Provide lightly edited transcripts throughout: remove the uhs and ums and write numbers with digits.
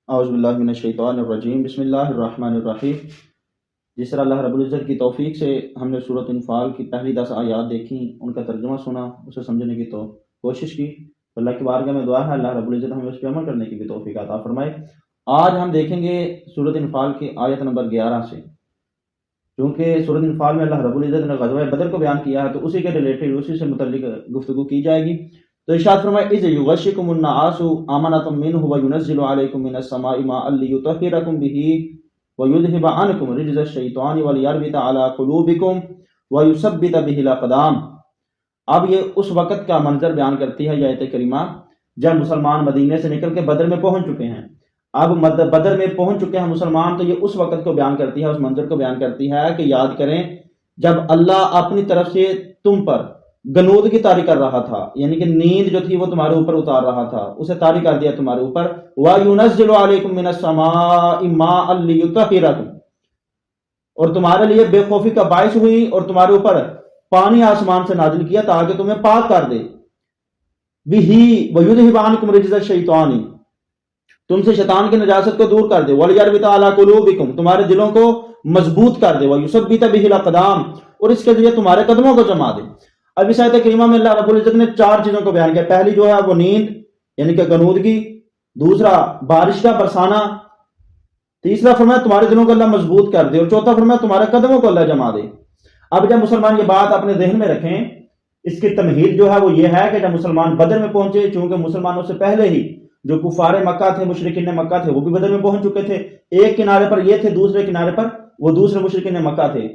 اعوذ باللہ من الشیطان الرجیم، بسم اللہ الرحمن الرحیم۔ جس طرح اللہ رب العزت کی توفیق سے ہم نے سورۃ انفال کی پہلی 10 آیات دیکھیں، ان کا ترجمہ سنا، اسے سمجھنے کی تو کوشش کی، اللہ کی بارگاہ میں دعا ہے اللہ رب العزت ہمیں اس پہ عمل کرنے کی بھی توفیق عطا فرمائے۔ آج ہم دیکھیں گے سورۃ انفال کی آیت نمبر 11 سے، کیونکہ سورۃ انفال میں اللہ رب العزت نے غزوہ بدر کو بیان کیا ہے تو اسی کے ریلیٹڈ، اسی سے متعلق گفتگو کی جائے گی۔ تو ارشاد فرمائے اذ یغشکم النعاس امنۃ منہ وینزل علیکم من السماء ماء لیطہرکم بہ ویذھب عنکم رجز الشیطان ولیربط علی قلوبکم ویثبت بہ الاقدام۔ اب یہ اس وقت کا منظر بیان کرتی ہے یہ آیت کریمہ جب مسلمان مدینے سے نکل کے بدر میں پہنچ چکے ہیں۔ اب بدر میں پہنچ چکے ہیں مسلمان، تو یہ اس وقت کو بیان کرتی ہے، اس منظر کو بیان کرتی ہے کہ یاد کریں جب اللہ اپنی طرف سے تم پر گنودگی طاری کر رہا تھا، یعنی کہ نیند جو تھی وہ تمہارے اوپر اتار رہا تھا، اسے طاری کر دیا تمہارے اوپر۔ وَيُنَزِّلُ عَلَيْكُم مِّنَ السَّمَاءِ مَاءً لِيُطَهِّرَكُم، اور تمہارے لیے بے خوفی کا باعث ہوئی اور تمہارے اوپر پانی آسمان سے نازل کیا تاکہ تمہیں پاک کر دے۔ بِهِ وَيُذْهِبَ عَنكُمْ رِجْزَ الشَّيْطَانِ، تم سے شیطان کی نجاست کو دور کر دے۔ وَلْيَرْبِطَ عَلَىٰ قُلُوبِكُمْ، تمہارے دلوں کو مضبوط کر دے۔ وَيُثَبِّتَ بِهِ الْأَقْدَامَ، اور اس کے ذریعے تمہارے قدموں کو جما دے۔ اب اس آیت کریمہ میں اللہ رب العزت نے 4 چیزوں کو بیان کیا۔ پہلی جو ہے وہ نیند یعنی کہ گنودگی، دوسرا بارش کا برسانا، تیسرا فرمایا تمہارے دلوں کو اللہ مضبوط کر دے، اور چوتھا فرمایا تمہارے قدموں کو اللہ جما دے۔ اب جب مسلمان یہ بات اپنے ذہن میں رکھیں، اس کی تمہید جو ہے وہ یہ ہے کہ جب مسلمان بدر میں پہنچے، چونکہ مسلمانوں سے پہلے ہی جو کفار مکہ تھے، مشرکین مکہ تھے، وہ بھی بدر میں پہنچ چکے تھے۔ ایک کنارے پر یہ تھے، دوسرے کنارے پر وہ دوسرے مشرکین مکہ تھے۔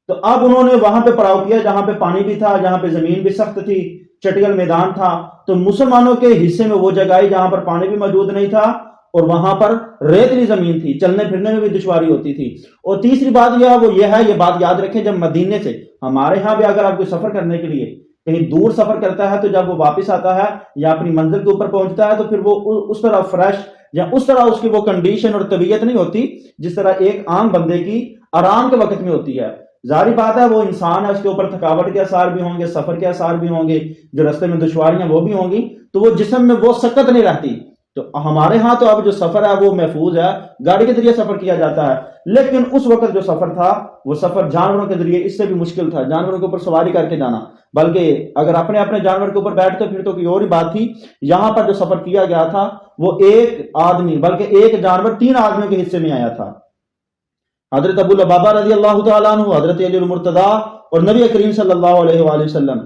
تو اب انہوں نے وہاں پہ پڑاؤ کیا جہاں پہ پانی بھی تھا، جہاں پہ زمین بھی سخت تھی، چٹیل میدان تھا۔ تو مسلمانوں کے حصے میں وہ جگہ آئی جہاں پر پانی بھی موجود نہیں تھا اور وہاں پر ریتلی زمین تھی، چلنے پھرنے میں بھی دشواری ہوتی تھی۔ اور تیسری بات یہ بات یاد رکھیں، جب مدینے سے ہمارے ہاں بھی اگر آپ کوئی سفر کرنے کے لیے کہیں دور سفر کرتا ہے تو جب وہ واپس آتا ہے یا اپنی منزل کے اوپر پہنچتا ہے تو پھر وہ اس طرح فریش یا اس طرح اس کی وہ کنڈیشن اور طبیعت نہیں ہوتی جس طرح ایک عام بندے کی آرام کے وقت میں ہوتی ہے۔ ظاہری بات ہے وہ انسان ہے، اس کے اوپر تھکاوٹ کے اثار بھی ہوں گے، سفر کے اثار بھی ہوں گے، جو راستے میں دشواریاں وہ بھی ہوں گی، تو وہ جسم میں وہ سکت نہیں رہتی۔ تو ہمارے ہاں تو اب جو سفر ہے وہ محفوظ ہے، گاڑی کے ذریعے سفر کیا جاتا ہے، لیکن اس وقت جو سفر تھا وہ سفر جانوروں کے ذریعے اس سے بھی مشکل تھا، جانوروں کے اوپر سواری کر کے جانا۔ بلکہ اگر اپنے جانور کے اوپر بیٹھتے پھر تو کوئی اور ہی بات تھی۔ یہاں پر جو سفر کیا گیا تھا وہ ایک آدمی بلکہ ایک جانور 3 آدمیوں کے حصے میں آیا تھا۔ حضرت ابو لبابہ رضی اللہ تعالیٰ عنہ، حضرت علی المرتضیٰ اور نبی کریم صلی اللہ علیہ وآلہ وسلم،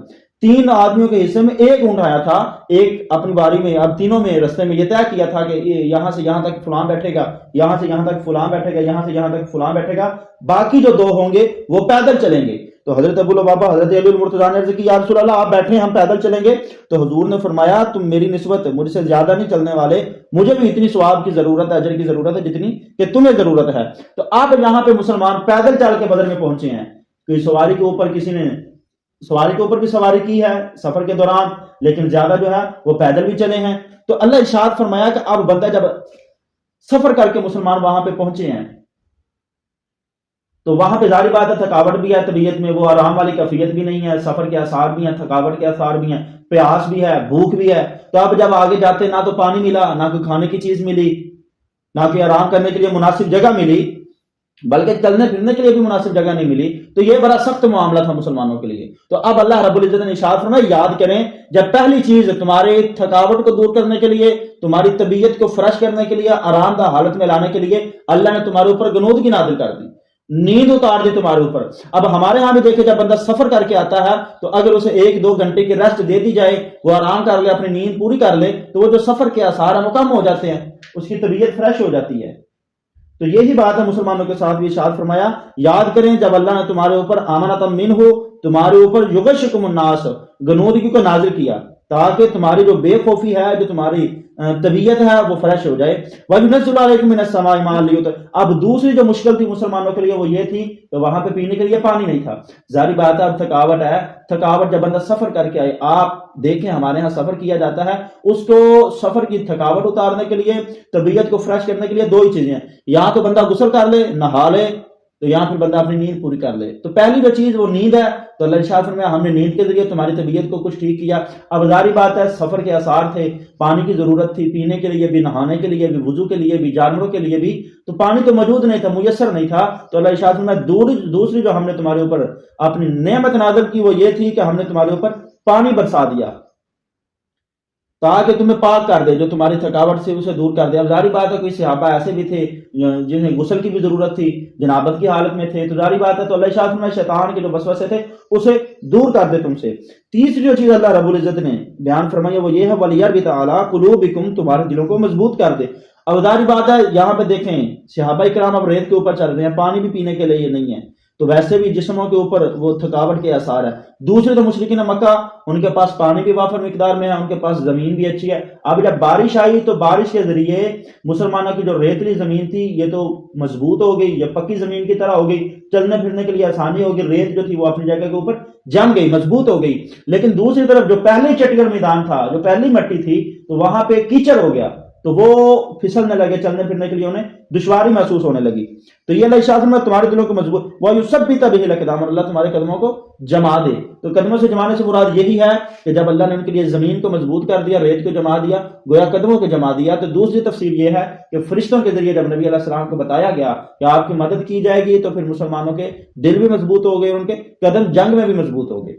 3 آدمیوں کے حصے میں ایک اونٹ آیا تھا، ایک اپنی باری میں۔ اب تینوں میں رستے میں یہ طے کیا تھا کہ یہاں سے یہاں تک فلاں بیٹھے گا، یہاں سے یہاں تک فلاں بیٹھے گا، یہاں سے یہاں تک فلاں بیٹھے گا، باقی جو 2 ہوں گے وہ پیدل چلیں گے۔ تو حضرت ابو لبابہ حضرت علی المرتضیٰ نے عرض کی یا رسول اللہ آپ بیٹھیں، ہم پیدل چلیں گے۔ تو حضور نے فرمایا تم میری نسبت مجھ سے زیادہ نہیں چلنے والے، مجھے بھی اتنی ثواب کی ضرورت ہے، اجر کی ضرورت ہے جتنی کہ تمہیں ضرورت ہے۔ تو اب یہاں پہ مسلمان پیدل چل کے بدر میں پہنچے ہیں۔ کوئی سواری کے اوپر کسی نے سواری کے اوپر بھی سواری کی ہے سفر کے دوران، لیکن زیادہ جو ہے وہ پیدل بھی چلے ہیں۔ تو اللہ ارشاد فرمایا کہ اب بندہ جب سفر کر کے مسلمان وہاں پہ پہنچے ہیں تو وہاں پہ ظاہری بات ہے تھکاوٹ بھی ہے، طبیعت میں وہ آرام والی کیفیت بھی نہیں ہے، سفر کے آثار بھی ہیں، تھکاوٹ کے آثار بھی ہیں، پیاس بھی ہے، بھوک بھی ہے۔ تو اب جب آگے جاتے نہ تو پانی ملا، نہ کوئی کھانے کی چیز ملی، نہ کوئی آرام کرنے کے لیے مناسب جگہ ملی، بلکہ چلنے پھرنے کے لیے بھی مناسب جگہ نہیں ملی، تو یہ بڑا سخت معاملہ تھا مسلمانوں کے لیے۔ تو اب اللہ رب العزت نے ارشاد فرمایا یاد کریں جب پہلی چیز تمہارے تھکاوٹ کو دور کرنے کے لیے، تمہاری طبیعت کو فریش کرنے کے لیے، آرام دہ حالت میں لانے کے لیے اللہ نے تمہارے اوپر گنودگی نازل کر دی، نیند اتار دی تمہارے اوپر۔ اب ہمارے ہاں بھی دیکھے جب بندہ سفر کر کے آتا ہے تو اگر اسے 1-2 گھنٹے کی ریسٹ دے دی جائے، وہ آرام کر لے، اپنی نیند پوری کر لے، تو وہ جو سفر کے آثار ہیں وہ کم ہو جاتے ہیں، اس کی طبیعت فریش ہو جاتی ہے۔ تو یہی بات ہے مسلمانوں کے ساتھ بھی ارشاد فرمایا یاد کریں جب اللہ نے تمہارے اوپر آمنۃ منہ، تمہارے اوپر یغشکم الناس، گنودگی کو نازل کیا تاکہ تمہاری جو بے خوفی ہے، جو تمہاری طبیعت ہے وہ فریش ہو جائے۔ وَيُنَزِّلُ عَلَيْكُم مِّنَ السَّمَاءِ مَاءً لِيُطْهِرَكُم، اب دوسری جو مشکل تھی مسلمانوں کے لیے وہ یہ تھی کہ وہاں پہ پینے کے لیے پانی نہیں تھا۔ ظاہری بات ہے اب تھکاوٹ ہے، تھکاوٹ جب بندہ سفر کر کے آئے، آپ دیکھیں ہمارے ہاں سفر کیا جاتا ہے، اس کو سفر کی تھکاوٹ اتارنے کے لیے، طبیعت کو فریش کرنے کے لیے 2 ہی چیزیں ہیں، یا تو بندہ غسل کر لے، نہا لے، تو یہاں پھر بندہ اپنی نیند پوری کر لے. تو پہلی جو چیز وہ نیند ہے. تو اللہ ارشاد فرمایا ہم نے نیند کے ذریعے تمہاری طبیعت کو کچھ ٹھیک کیا. اب ظاہری بات ہے سفر کے آثار تھے, پانی کی ضرورت تھی, پینے کے لیے بھی, نہانے کے لیے بھی, وضو کے لیے بھی, جانوروں کے لیے بھی, تو پانی تو موجود نہیں تھا, میسر نہیں تھا. تو اللہ ارشاد فرمایا دوسری جو ہم نے تمہارے اوپر اپنی نعمت نازل کی وہ یہ تھی کہ ہم نے تمہارے اوپر پانی برسا دیا تاکہ تمہیں پاک کر دے, جو تمہاری تھکاوٹ سے اسے دور کر دے. اب ظاہری بات ہے کوئی صحابہ ایسے بھی تھے جنہیں غسل کی بھی ضرورت تھی, جنابت کی حالت میں تھے, تو ظاہری بات ہے تو اللہ ارشاد فرمایا شیطان کے جو وسوسے تھے اسے دور کر دے تم سے. تیسری جو چیز اللہ رب العزت نے بیان فرمائی وہ یہ ہے وَلِيَرْبِطَ عَلَىٰ قُلُوبِكُمْ, تمہارے دلوں کو مضبوط کر دے. اب ظاہری بات ہے یہاں پہ دیکھیں صحابہ کرام اب ریت کے اوپر چل رہے ہیں, پانی بھی پینے کے لیے نہیں ہے, تو ویسے بھی جسموں کے اوپر وہ تھکاوٹ کے آثار ہے. دوسرے تو مشرکین مکہ, ان کے پاس پانی بھی وافر مقدار میں ہے, ان کے پاس زمین بھی اچھی ہے. اب جب بارش آئی تو بارش کے ذریعے مسلمانوں کی جو ریتلی زمین تھی یہ تو مضبوط ہو گئی, یہ پکی زمین کی طرح ہو گئی, چلنے پھرنے کے لیے آسانی ہو گئی, ریت جو تھی وہ اپنی جگہ کے اوپر جم گئی, مضبوط ہو گئی. لیکن دوسری طرف جو پہلے چٹگل میدان تھا, جو پہلی مٹی تھی, تو وہاں پہ کیچڑ ہو گیا, تو وہ پھسلنے لگے, چلنے پھرنے کے لیے انہیں دشواری محسوس ہونے لگی. تو یہ اللہ ارشاد فرمایا تمہارے دلوں کو مضبوط وَيُثَبِّتَ بِهِ الْأَقْدَامَ, اللہ تمہارے قدموں کو جما دے. تو قدموں سے جمانے سے مراد یہی ہے کہ جب اللہ نے ان کے لیے زمین کو مضبوط کر دیا, ریت کو جما دیا, گویا قدموں کو جما دیا. تو دوسری تفسیر یہ ہے کہ فرشتوں کے ذریعے جب نبی علیہ السلام کو بتایا گیا کہ آپ کی مدد کی جائے گی, تو پھر مسلمانوں کے دل بھی مضبوط ہو گئے, ان کے قدم جنگ میں بھی مضبوط ہو گئے.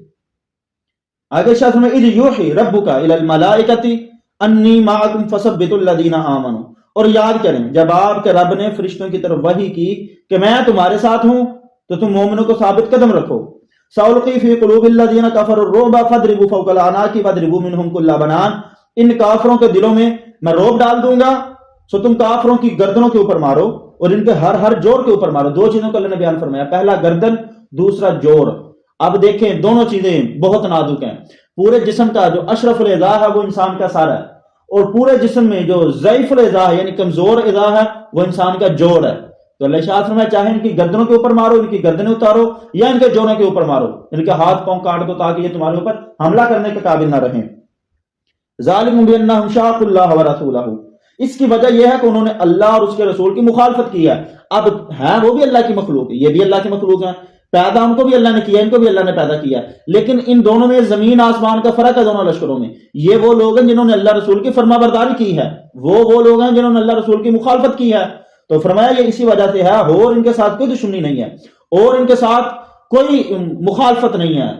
آگے ارشاد فرمایا اِذْ يُوحِي رَبُّكَ إِلَى الْمَلَائِكَةِ أَنِّي مَعَكُمْ فَثَبِّتُوا الَّذِينَ آمَنُوا, اور یاد کریں جب آپ کے رب نے فرشتوں کی طرف وحی کی کہ میں تمہارے ساتھ ہوں تو تم مومنوں کو ثابت قدم رکھو. سَأُلْقِي فِي قُلُوبِ الَّذِينَ كَفَرُوا الرُّعْبَ فَاضْرِبُوا فَوْقَ الْأَعْنَاقِ وَاضْرِبُوا مِنْهُمْ كُلَّ بَنَانٍ, ان کافروں کے دلوں میں میں روب ڈال دوں گا, سو تم کافروں کی گردنوں کے اوپر مارو اور ان کے ہر جوڑ کے اوپر مارو. دو چیزوں کو اللہ نے بیان فرمایا, پہلا گردن, دوسرا جوڑ. اب دیکھیں دونوں چیزیں بہت نازک ہیں. پورے جسم کا جو اشرف الاعضاء ہے وہ انسان کا سر ہے, اور پورے جسم میں جو ضعیف الاعضاء ہے یعنی کمزور اعضاء ہے وہ انسان کا جوڑ ہے. تو اللہ ارشاد فرمایا چاہے ان کی گردنوں کے اوپر مارو, ان کی گردنیں اتارو, یا ان کے جوڑوں کے اوپر مارو, ان کے ہاتھ پاؤں کاٹ دو تاکہ یہ تمہارے اوپر حملہ کرنے کے قابل نہ رہیں. ذالکم بانہم شاقوا اللہ ورسولہ, اس کی وجہ یہ ہے کہ انہوں نے اللہ اور اس کے رسول کی مخالفت کی ہے. اب ہیں وہ بھی اللہ کی مخلوق, یہ بھی اللہ کی مخلوق ہیں, پیدا ان کو بھی اللہ نے کیا, ان کو بھی اللہ نے پیدا کیا, لیکن ان دونوں میں زمین آسمان کا فرق ہے. دونوں لشکروں میں یہ وہ لوگ ہیں جنہوں نے اللہ رسول کی فرما برداری کی ہے, وہ لوگ ہیں جنہوں نے اللہ رسول کی مخالفت کی ہے. تو فرمایا یہ اسی وجہ سے ہے, اور ان کے ساتھ کوئی دشمنی نہیں ہے, اور ان کے ساتھ کوئی مخالفت نہیں ہے,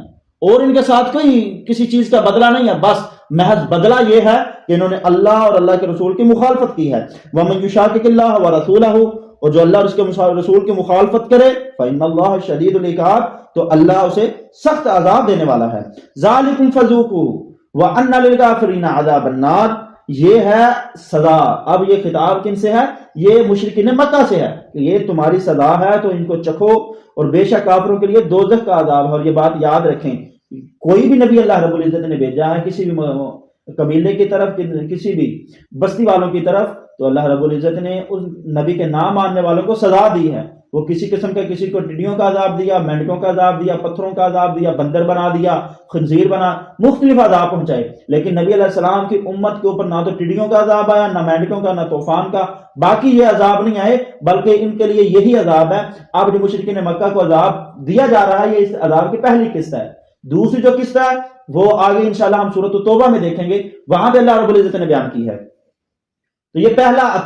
اور ان کے ساتھ کوئی کسی چیز کا بدلہ نہیں ہے. بس محض بدلہ یہ ہے کہ انہوں نے اللہ اور اللہ کے رسول کی مخالفت کی ہے. وَمَن يُشَاقِقِ اللَّهَ وَرَسُولَهُ, اور جو اللہ اور اس کے رسول کی مخالفت کرے فَإِنَّ اللَّهَ شَدِيدُ الْعِقَابِ, تو اللہ اسے سخت عذاب دینے والا ہے. ذَلِكُمْ فَذُوقُوهُ وَأَنَّ لِلْكَافِرِينَ عَذَابَ النَّارِ, یہ ہے سزا. اب یہ خطاب کن سے ہے؟ یہ مشرکین مکہ سے ہے کہ یہ تمہاری سزا ہے تو ان کو چکھو, اور بے شک کافروں کے لیے دوزخ کا عذاب ہے. اور یہ بات یاد رکھیں, کوئی بھی نبی اللہ رب العزت نے بھیجا ہے کسی بھی قبیلے کی طرف, کسی بھی بستی والوں کی طرف, تو اللہ رب العزت نے اس نبی کے نام ماننے والوں کو سزا دی ہے. وہ کسی قسم کا کسی کو ٹڈیوں کا عذاب دیا, مینڈکوں کا عذاب دیا, پتھروں کا عذاب دیا, بندر بنا دیا, خنزیر بنا, مختلف عذاب پہنچائے. لیکن نبی علیہ السلام کی امت کے اوپر نہ تو ٹڈیوں کا عذاب آیا, نہ مینڈکوں کا, نہ طوفان کا. باقی یہ عذاب نہیں آئے, بلکہ ان کے لیے یہی عذاب ہے. اب جو مشرکین مکہ کو عذاب دیا جا رہا ہے یہ اس عذاب کی پہلی قسط ہے. دوسری جو قسط ہے وہ آگے انشاءاللہ ہم سورۃ التوبہ میں دیکھیں گے, وہاں پہ اللہ رب العزت نے بیان کی ہے. تو یہ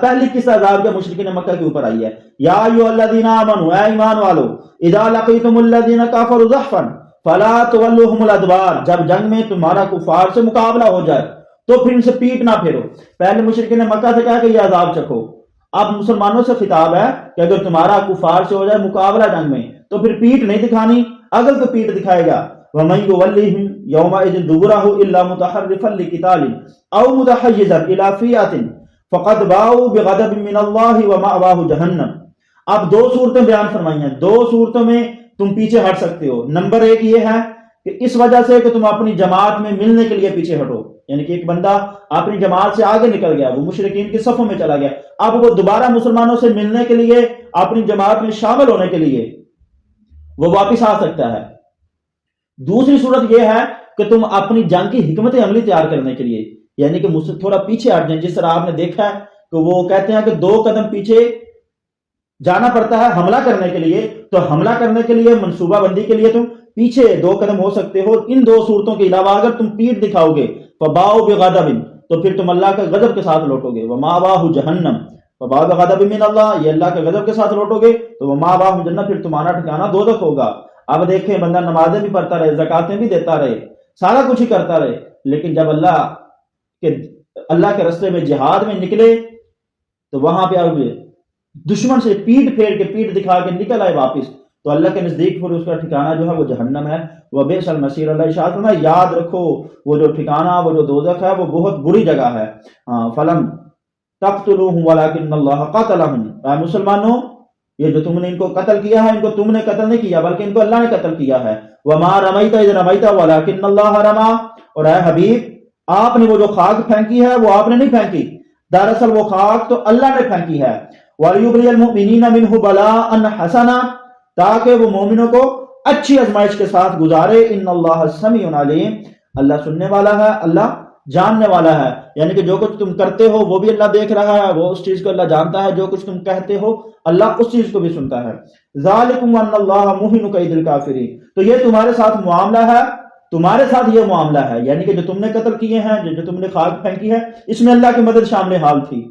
پہلی قسط عذاب جو مشرکین مکہ کے اوپر آئی ہے. یا ایھا الذین آمنوا, اے ایمان والو, اذا لقیتم الذین کفروا زحفا فلا تولوہم الادبار, جب جنگ میں تمہارا کفار سے مقابلہ ہو جائے تو پھر ان سے پیٹ نہ پھیرو. پہلے مشرکین مکہ سے کہا کہ یہ عذاب چکھو, اب مسلمانوں سے خطاب ہے کہ اگر تمہارا کفار سے ہو جائے مقابلہ جنگ میں تو پھر پیٹ نہیں دکھانی. اگر تو پیٹ دکھائے گا وَمَن يُوَلِّهِمْ يَوْمَئِذٍ دُبُرَهُ إِلَّا مُتَحَرِّفًا لِقِتَالٍ أَوْ مُتَحَيِّزًا إِلَى فِئَةٍ فَقَدْ بَاءُوا بِغَضَبٍ مِّنَ اللَّهِ وَمَأْوَاهُ جَهَنَّمُ. اب دو صورتیں بیان فرمائی ہیں, دو صورتوں میں تم پیچھے ہٹ سکتے ہو. نمبر ایک یہ ہے کہ اس وجہ سے کہ تم اپنی جماعت میں ملنے کے لیے پیچھے ہٹو, یعنی کہ ایک بندہ اپنی جماعت سے آگے نکل گیا, وہ مشرکین کے صفوں میں چلا گیا, اب وہ دوبارہ مسلمانوں سے ملنے کے لیے, اپنی جماعت میں شامل ہونے کے لیے وہ واپس آ سکتا ہے. دوسری صورت یہ ہے کہ تم اپنی جنگ کی حکمت عملی تیار کرنے کے لیے, یعنی کہ مجھ سے تھوڑا پیچھے ہٹ جائیں. جس طرح آپ نے دیکھا ہے کہ وہ کہتے ہیں کہ 2 قدم پیچھے جانا پڑتا ہے حملہ کرنے کے لیے، تو حملہ کرنے کے لیے منصوبہ بندی کے لیے تم پیچھے 2 قدم ہو سکتے ہو۔ ان 2 صورتوں کے علاوہ اگر تم پیٹ دکھاؤ گے فباؤ بغضب، تو پھر تم اللہ کے غضب کے ساتھ لوٹو گے۔ وماواہ جہنم، فباؤ بغضب من اللہ، یہ اللہ کے غضب کے ساتھ لوٹو گے تو وماواہ جہنم، پھر تمہارا ٹھکانہ دوزخ ہوگا۔ اب دیکھیں بندہ نمازیں بھی پڑھتا رہے، زکاتیں بھی دیتا رہے، سارا کچھ ہی کرتا رہے، لیکن جب اللہ کے راستے میں جہاد میں نکلے تو وہاں پہ اب دشمن سے پیٹ پھیر کے، پیٹ دکھا کے نکل آئے واپس، تو اللہ کے نزدیک پھر اس کا ٹھکانہ جو ہے وہ جہنم ہے۔ وبئس المصیر، اللہ ارشاد فرمایا یاد رکھو وہ جو ٹھکانہ، وہ جو دوزخ ہے وہ بہت بری جگہ ہے۔ فلم تقتلوہم ولکن اللہ قتلہم، اے مسلمانوں یہ جو تم نے ان کو قتل کیا ہے، ان کو تم نے قتل نہیں کیا بلکہ ان کو اللہ نے قتل کیا ہے۔ وما رمیت اذ رمیت ولکن اللہ رما، اور اے حبیب آپ نے وہ جو خاک پھینکی ہے وہ آپ نے نہیں پھینکی، دراصل وہ خاک تو اللہ نے پھینکی ہے۔ وَلِيُبْلِيَ الْمُؤْمِنِينَ مِنْهُ بَلَاءً حَسَنًا، تاکہ وہ مومنوں کو اچھی آزمائش کے ساتھ گزارے۔ ان اللہ سمیع علیم، اللہ سننے والا ہے، اللہ جاننے والا ہے، یعنی کہ جو کچھ تم کرتے ہو وہ بھی اللہ دیکھ رہا ہے، وہ اس چیز کو اللہ جانتا ہے، جو کچھ تم کہتے ہو اللہ اس چیز کو بھی سنتا ہے۔ ذالکم ان اللہ محن کید الکافرین، تو یہ تمہارے ساتھ معاملہ ہے، تمہارے ساتھ یہ معاملہ ہے، یعنی کہ جو تم نے قتل کیے ہیں، جو تم نے خاک پھینکی ہے، اس میں اللہ کی مدد شامل حال تھی۔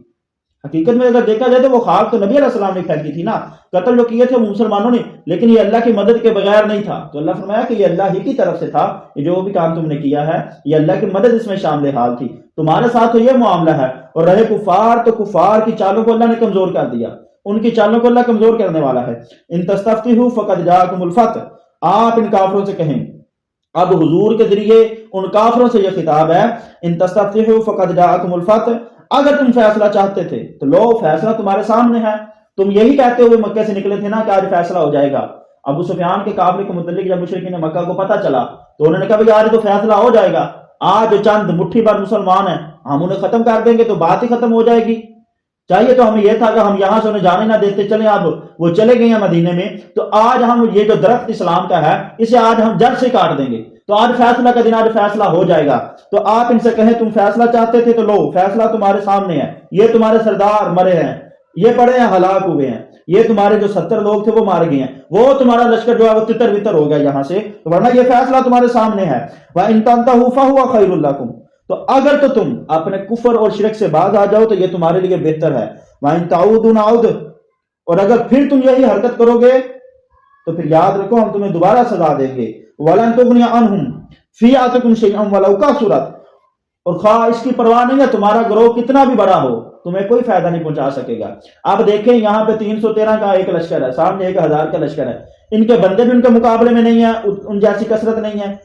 حقیقت میں اگر دیکھا جائے تو وہ خاک تو نبی علیہ السلام نے پھینکی تھی نا، قتل جو کیے تھے وہ مسلمانوں نے، لیکن یہ اللہ کی مدد کے بغیر نہیں تھا، تو اللہ فرمایا کہ یہ اللہ ہی کی طرف سے تھا، یہ جو بھی کام تم نے کیا ہے یہ اللہ کی مدد اس میں شامل حال تھی۔ تمہارے ساتھ تو یہ معاملہ ہے، اور رہے کفار تو کفار کی چالوں کو اللہ نے کمزور کر دیا، ان کی چالوں کو اللہ کمزور کرنے والا ہے۔ ان تستفتحوا فقد جاءکم الفتح، آپ ان کافروں سے کہیں، اب حضور کے ذریعے ان کافروں سے یہ خطاب ہے، ان تستفتحوا فقد جاءکم الفتح، اگر تم فیصلہ چاہتے تھے تو لو فیصلہ تمہارے سامنے ہے، تم یہی کہتے ہوئے مکہ سے نکلے تھے نا کہ آج فیصلہ ہو جائے گا۔ ابو سفیان کے قافلے کے متعلق جب مشرکین مکہ کو پتہ چلا تو انہوں نے کہا بھئی آج تو فیصلہ ہو جائے گا، آج چند مٹھی بھر مسلمان ہیں ہم انہیں ختم کر دیں گے تو بات ہی ختم ہو جائے گی، چاہیے تو ہمیں یہ تھا کہ ہم یہاں سے انہیں جانے نہ دیتے، چلیں اب وہ چلے گئے ہیں مدینے میں، تو آج ہم یہ جو درخت اسلام کا ہے اسے آج ہم جڑ سے کاٹ دیں گے، تو آج فیصلہ کا دن، آج فیصلہ ہو جائے گا۔ تو آپ ان سے کہیں تم فیصلہ چاہتے تھے تو لو فیصلہ تمہارے سامنے ہے، یہ تمہارے سردار مرے ہیں، یہ پڑے ہیں ہلاک ہوئے ہیں، یہ تمہارے جو 70 لوگ تھے وہ مار گئے ہیں، وہ تمہارا لشکر جو ہے وہ تتر بتر ہو گیا یہاں سے، تو ورنہ یہ فیصلہ تمہارے سامنے ہے۔ وَإِن تَنْتَهُوا فَهُوَ خَيْرٌ لَكُمْ، تو اگر تو تم اپنے کفر اور شرک سے باز آ جاؤ تو یہ تمہارے لیے بہتر ہے۔ وَإِن تَعُودُوا نَعُودْ، اور اگر پھر تم یہی حرکت کرو گے تو پھر یاد رکھو ہم تمہیں دوبارہ سزا دیں گے۔ وَلَن تُغْنِيَ عَنْهُمْ فِئَتُكُمْ شَيْئًا وَلَوْ كَثُرَتْ، اور خواہ اس کی پرواہ نہیں ہے تمہارا گروہ کتنا بھی بڑا ہو تمہیں کوئی فائدہ نہیں پہنچا سکے گا۔ اب دیکھیں یہاں پہ 313 کا ایک لشکر ہے، سامنے 1000 کا لشکر ہے، ان کے بندے بھی ان کے مقابلے میں نہیں ہیں، ان جیسی کثرت نہیں ہے،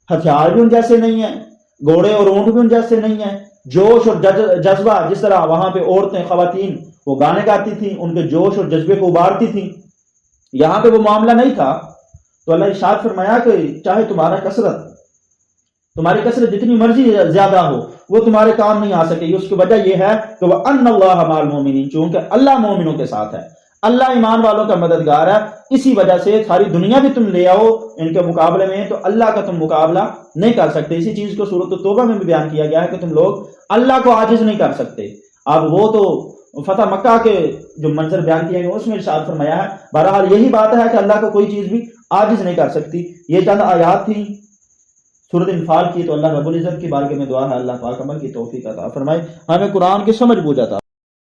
ہتھیار بھی ان جیسے نہیں ہیں، گھوڑے اور اونٹ بھی ان جیسے نہیں ہیں، جوش اور جذبہ، جس طرح وہاں پہ عورتیں خواتین وہ گانے گاتی تھیں، ان کے جوش اور جذبے کو ابارتی تھیں، یہاں پہ وہ معاملہ نہیں تھا۔ تو اللہ ارشاد فرمایا کہ چاہے تمہاری کثرت جتنی مرضی زیادہ ہو وہ تمہارے کام نہیں آ سکے گی، اس کی وجہ یہ ہے کہ وَأَنَّ اللَّهَ مَعَ الْمُؤْمِنِينَ، چونکہ اللہ مومنوں کے ساتھ ہے، اللہ ایمان والوں کا مددگار ہے، اسی وجہ سے ساری دنیا بھی تم لے آؤ ان کے مقابلے میں تو اللہ کا تم مقابلہ نہیں کر سکتے۔ اسی چیز کو سورۃ التوبہ میں بھی بیان کیا گیا ہے کہ تم لوگ اللہ کو عاجز نہیں کر سکتے۔ اب وہ تو فتح مکہ کے جو منظر بیان کیے گئے اس میں ارشاد فرمایا ہے، بہرحال یہی بات ہے کہ اللہ کو کوئی چیز بھی عاجز نہیں کر سکتی۔ یہ چند آیات تھیں سورۃ انفال کی، تو اللہ رب العزت کی بارگاہ میں دعا ہے اللہ پاک عمل کی توفیق عطا فرمائے، ہمیں قرآن کی سمجھ بوجھ عطا